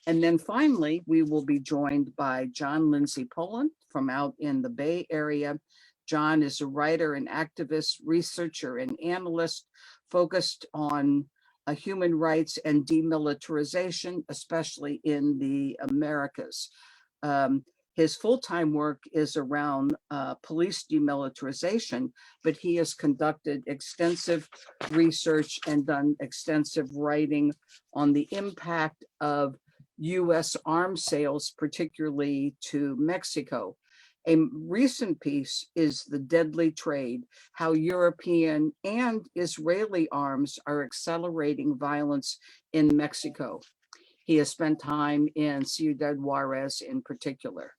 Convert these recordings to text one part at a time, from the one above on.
And then finally, we will be joined by Lindsay Poland from out in the Bay Area. John is a writer and activist, researcher, and analyst focused on human rights and demilitarization, especially in the Americas. His full-time work is around police demilitarization, but he has conducted extensive research and done extensive writing on the impact of U.S. arms sales, particularly to Mexico. A recent piece is The Deadly Trade, how European and Israeli arms are accelerating violence in Mexico. He has spent time in Ciudad Juarez in particular.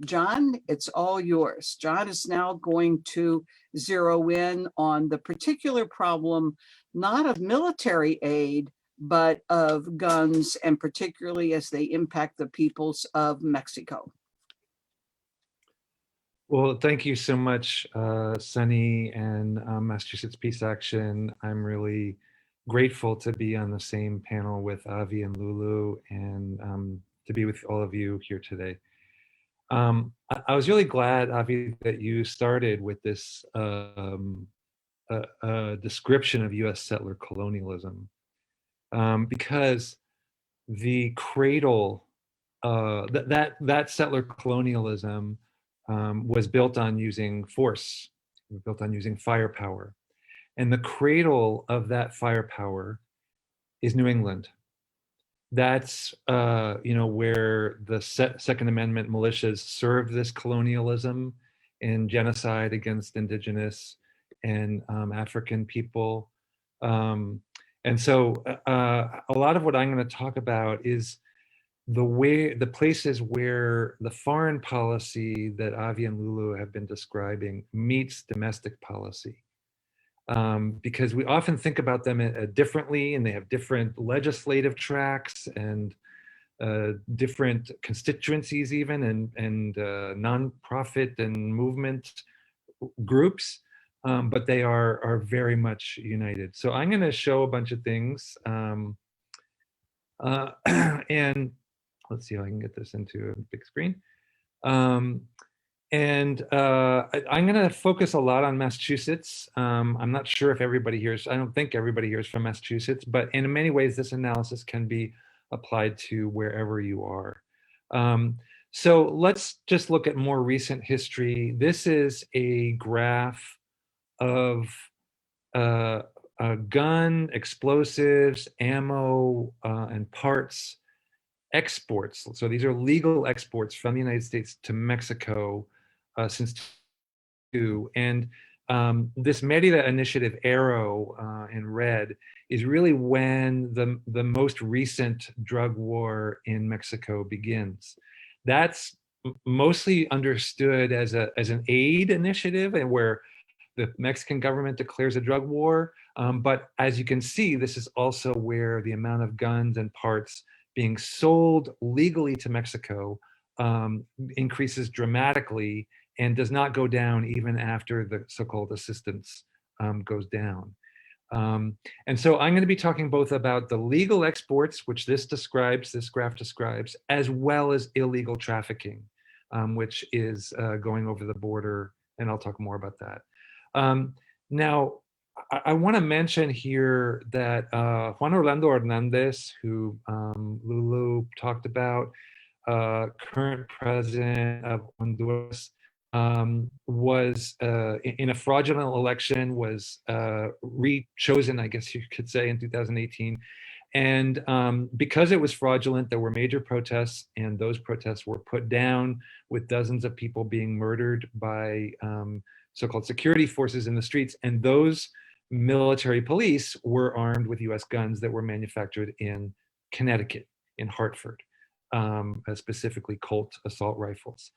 John, it's all yours. John is now going to zero in on the particular problem, not of military aid, but of guns, and particularly as they impact the peoples of Mexico. Well, thank you so much, Sunny and Massachusetts Peace Action. I'm really grateful to be on the same panel with Avi and Lulu, and to be with all of you here today. I was really glad, Avi, that you started with this description of U.S. settler colonialism, because the cradle, that settler colonialism was built on using force, built on using firepower. And the cradle of that firepower is New England. That's where the Second Amendment militias served this colonialism and genocide against indigenous and African people. And so a lot of what I'm going to talk about is the places where the foreign policy that Avi and Lulu have been describing meets domestic policy. Because we often think about them differently, and they have different legislative tracks and different constituencies even, and nonprofit and movement groups, but they are very much united. So I'm going to show a bunch of things, and let's see how I can get this into a big screen. And I'm going to focus a lot on Massachusetts. I'm not sure if everybody here is, I don't think everybody here is from Massachusetts, but in many ways, this analysis can be applied to wherever you are. So let's just look at more recent history. This is a graph of gun, explosives, ammo, and parts exports. So these are legal exports from the United States to Mexico since 2002. And this Mérida Initiative arrow in red is really when the most recent drug war in Mexico begins. That's mostly understood as an aid initiative, and where the Mexican government declares a drug war. But as you can see, this is also where the amount of guns and parts being sold legally to Mexico increases dramatically, and does not go down even after the so-called assistance goes down. And so I'm going to be talking both about the legal exports, which this graph describes, as well as illegal trafficking, which is going over the border, and I'll talk more about that. Now, I want to mention here that Juan Orlando Hernandez, who Lulu talked about, current president of Honduras, was in a fraudulent election, was re-chosen, I guess you could say, in 2018. And because it was fraudulent, there were major protests, and those protests were put down, with dozens of people being murdered by so-called security forces in the streets. And those military police were armed with US guns that were manufactured in Connecticut, in Hartford, specifically Colt assault rifles.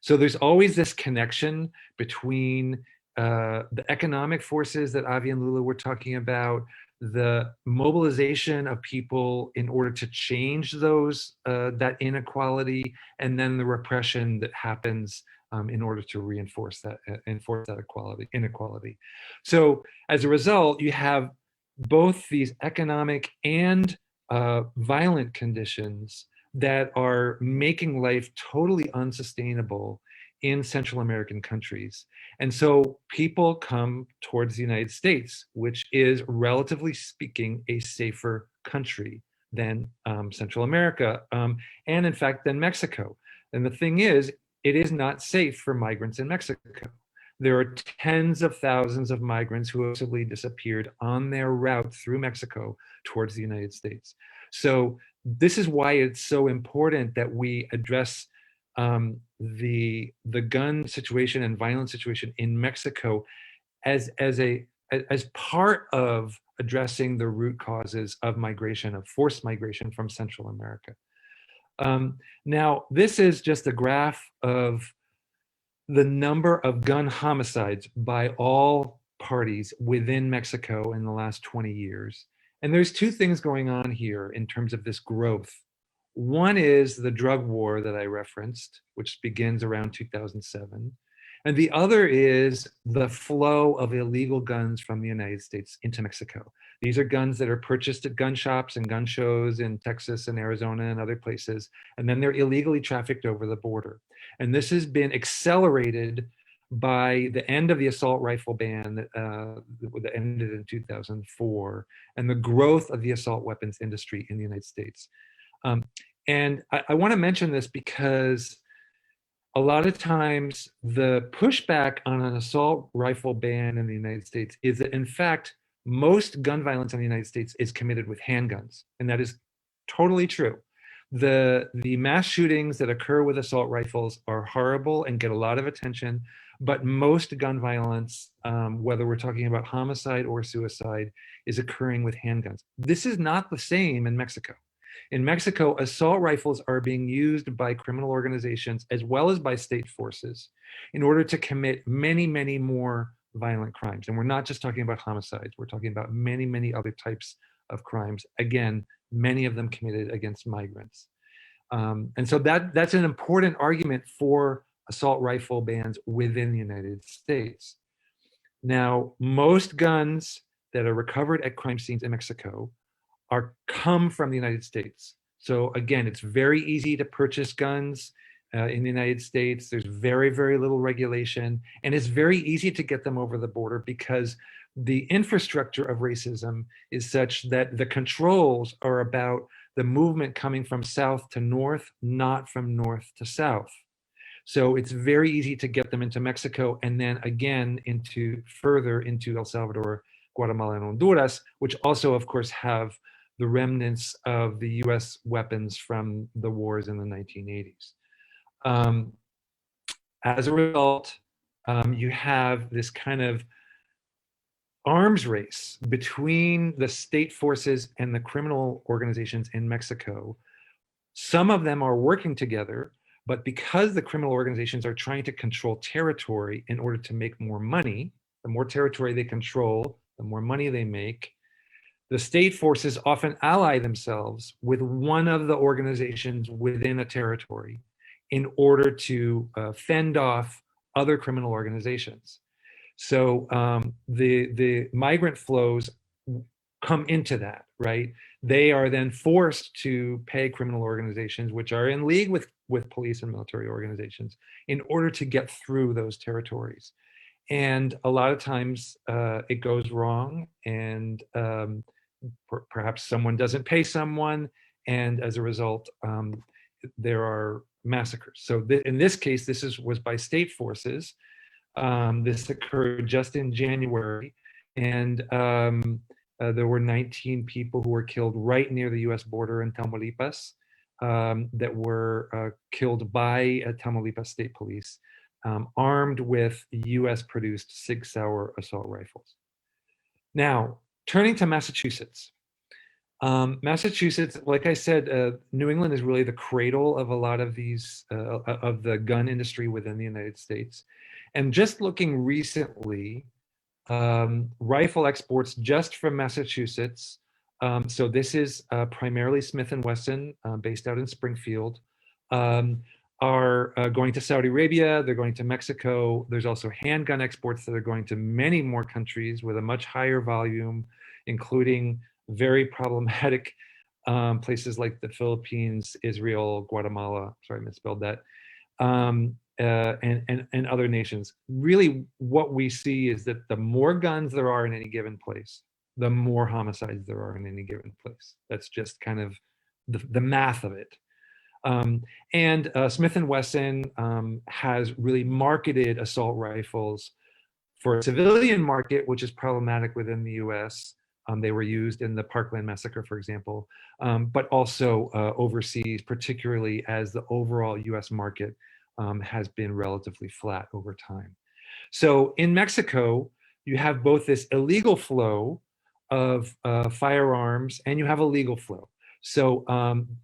So there's always this connection between the economic forces that Avi and Lulu were talking about, the mobilization of people in order to change that inequality, and then the repression that happens in order to enforce that inequality. So as a result, you have both these economic and violent conditions that are making life totally unsustainable in Central American countries. And so people come towards the United States, which is, relatively speaking, a safer country than Central America, and in fact, than Mexico. And the thing is, it is not safe for migrants in Mexico. There are tens of thousands of migrants who have simply disappeared on their route through Mexico towards the United States. So this is why it's so important that we address the gun situation and violence situation in Mexico as part of addressing the root causes of migration, of forced migration from Central America. Now, this is just a graph of the number of gun homicides by all parties within Mexico in the last 20 years. And there's two things going on here in terms of this growth. One is the drug war that I referenced, which begins around 2007. And the other is the flow of illegal guns from the United States into Mexico. These are guns that are purchased at gun shops and gun shows in Texas and Arizona and other places, and then they're illegally trafficked over the border. And this has been accelerated by the end of the assault rifle ban that ended in 2004, and the growth of the assault weapons industry in the United States. And I want to mention this because a lot of times the pushback on an assault rifle ban in the United States is that, in fact, most gun violence in the United States is committed with handguns. And that is totally true. The mass shootings that occur with assault rifles are horrible and get a lot of attention, but most gun violence, whether we're talking about homicide or suicide, is occurring with handguns. This is not the same in Mexico. In Mexico, assault rifles are being used by criminal organizations as well as by state forces in order to commit many, many more violent crimes. And we're not just talking about homicides, we're talking about many, many other types of crimes. Again, many of them committed against migrants. And so that's an important argument for assault rifle bans within the United States. Now, most guns that are recovered at crime scenes in Mexico come from the United States. So again, it's very easy to purchase guns in the United States. There's very, very little regulation, and it's very easy to get them over the border because the infrastructure of racism is such that the controls are about the movement coming from south to north, not from north to south. So it's very easy to get them into Mexico and then again further into El Salvador, Guatemala, and Honduras, which also, of course, have the remnants of the US weapons from the wars in the 1980s. As a result, you have this kind of arms race between the state forces and the criminal organizations in Mexico. Some of them are working together, but because the criminal organizations are trying to control territory in order to make more money, the more territory they control, the more money they make, the state forces often ally themselves with one of the organizations within a territory in order to fend off other criminal organizations. So the migrant flows come into that, right? They are then forced to pay criminal organizations, which are in league with police and military organizations, in order to get through those territories. And a lot of times it goes wrong, and perhaps someone doesn't pay someone, and as a result, there are massacres. So in this case, was by state forces. This occurred just in January, and there were 19 people who were killed right near the US border in Tamaulipas that were killed by Tamaulipas State Police, armed with US-produced Sig Sauer assault rifles. Now, turning to Massachusetts. Massachusetts, like I said, New England is really the cradle of a lot of these, of the gun industry within the United States. And just looking recently, rifle exports just from Massachusetts, so this is primarily Smith & Wesson, based out in Springfield, are going to Saudi Arabia, they're going to Mexico. There's also handgun exports that are going to many more countries with a much higher volume, including very problematic places like the Philippines, Israel, Guatemala, sorry, I misspelled that, and other nations. Really, what we see is that the more guns there are in any given place, the more homicides there are in any given place. That's just kind of the math of it. And Smith & Wesson has really marketed assault rifles for a civilian market, which is problematic within the US. They were used in the Parkland massacre, for example, but also overseas, particularly as the overall US market has been relatively flat over time. So in Mexico, you have both this illegal flow of firearms and you have a legal flow. So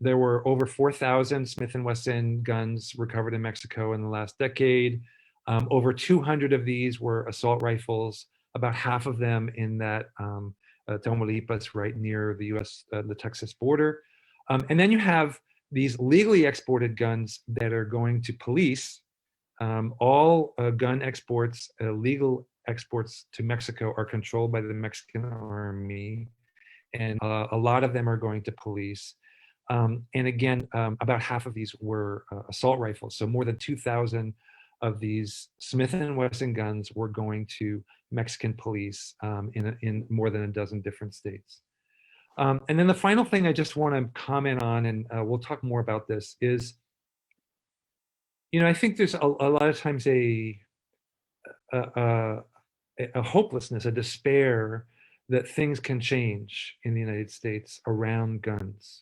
there were over 4,000 Smith & Wesson guns recovered in Mexico in the last decade. Over 200 of these were assault rifles, about half of them in that Tamaulipas, right near the US, the Texas border. And then you have these legally exported guns that are going to police. All gun exports, legal exports to Mexico are controlled by the Mexican army, and a lot of them are going to police. And again, about half of these were assault rifles. So more than 2,000 of these Smith & Wesson guns were going to Mexican police in more than a dozen different states. And then the final thing I just want to comment on, and we'll talk more about this, is, you know, I think there's a lot of times a hopelessness, a despair that things can change in the United States around guns,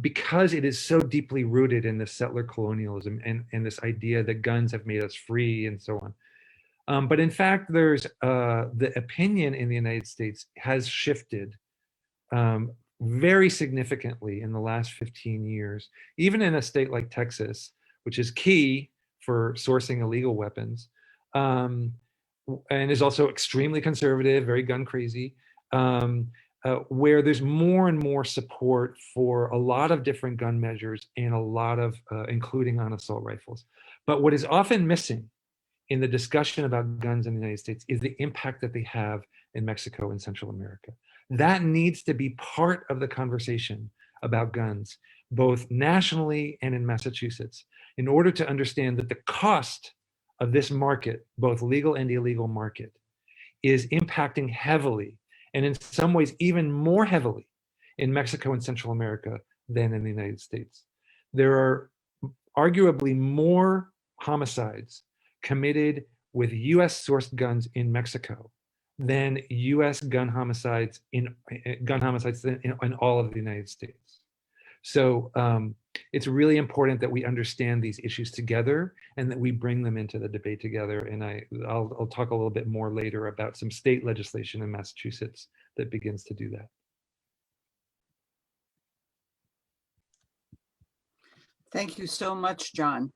because it is so deeply rooted in this settler colonialism and this idea that guns have made us free and so on. But in fact, there's the opinion in the United States has shifted very significantly in the last 15 years, even in a state like Texas, which is key for sourcing illegal weapons, and is also extremely conservative, very gun crazy, where there's more and more support for a lot of different gun measures and a lot of, including on assault rifles. But what is often missing in the discussion about guns in the United States is the impact that they have in Mexico and Central America. That needs to be part of the conversation about guns, both nationally and in Massachusetts, in order to understand that the cost of this market, both legal and illegal market, is impacting heavily, and in some ways even more heavily, in Mexico and Central America than in the United States. There are arguably more homicides committed with US sourced guns in Mexico than US gun homicides in all of the United States. So it's really important that we understand these issues together and that we bring them into the debate together. And I'll talk a little bit more later about some state legislation in Massachusetts that begins to do that. Thank you so much, John.